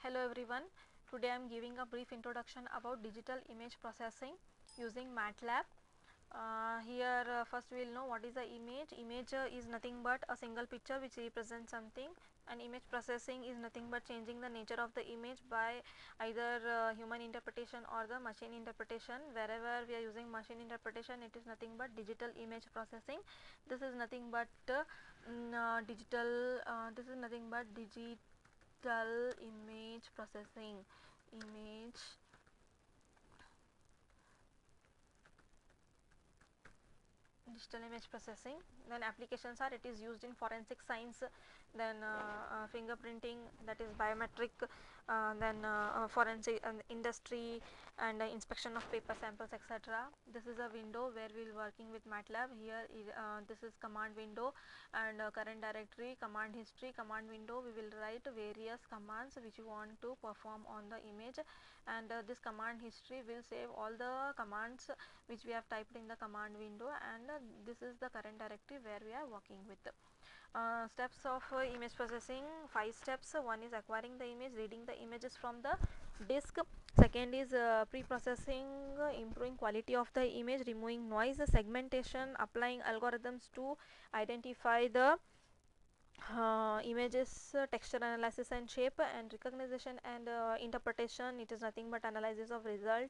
Hello everyone, today I am giving a brief introduction about digital image processing using MATLAB. Here first we will know what is the image. Image is nothing but a single picture which represents something, and image processing is nothing but changing the nature of the image by either human interpretation or the machine interpretation. Wherever we are using machine interpretation, it is nothing but digital image processing. This is nothing but digital image processing. Digital image processing. Then applications are, it is used in forensic science, then fingerprinting, that is biometric, then forensic industry, and inspection of paper samples, etc. This is a window where we will working with MATLAB. Here this is command window, and current directory, command history. Command window, we will write various commands which we want to perform on the image, and this command history will save all the commands which we have typed in the command window, and this is the current directory where we are working with. Steps of image processing, 5 steps. One is acquiring the image, reading the images from the disk. Second is pre-processing, improving quality of the image, removing noise. Segmentation, applying algorithms to identify the images, texture analysis and shape. And recognition and interpretation, it is nothing but analysis of result,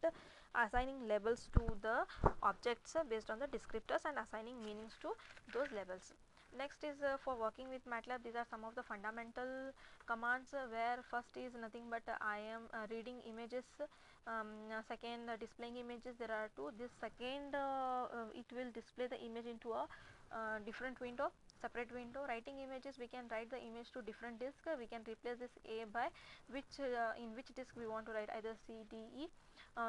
assigning labels to the objects based on the descriptors and assigning meanings to those labels. Next is for working with MATLAB, these are some of the fundamental commands, where first is nothing but I am reading images. Second, displaying images, there are two. This second, it will display the image into a different window, separate window. Writing images, we can write the image to different disk. We can replace this A by which in which disk we want to write, either C, D, E.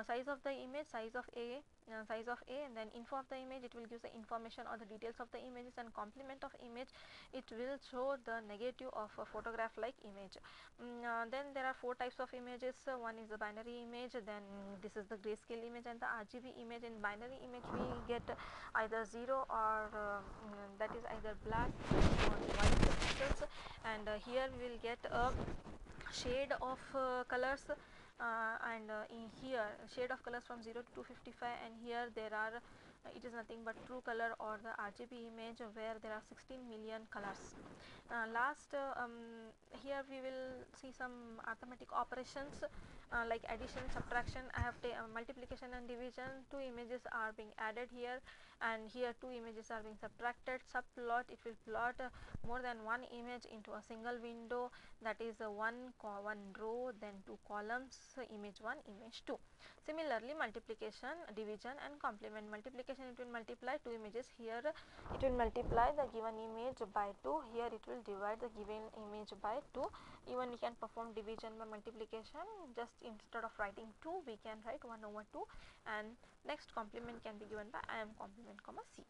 Size of the image, size of A, and then info of the image, it will give the information or the details of the images. And complement of image, it will show the negative of a photograph like image. Then there are 4 types of images. One is the binary image, then this is the grayscale image, and the RGB image. In binary image, we get either 0 or that is either black or white pixels, and here we will get a shade of colors, and in here shade of colors from 0 to 255, and here there are it is nothing but true color or the RGB image, where there are 16 million colors. Here we will see some arithmetic operations, like addition, subtraction. I have multiplication and division. 2 images are being added here, and here 2 images are being subtracted. Subplot, it will plot more than one image into a single window, that is one row, then 2 columns, image 1, image 2. Similarly, multiplication, division and complement. Multiplication, it will multiply 2 images. Here it will multiply the given image by 2. Here it will divide the given image by 2. Even we can perform division by multiplication. Just instead of writing 2, we can write 1 over 2. And next, complement can be given by I am complement comma C.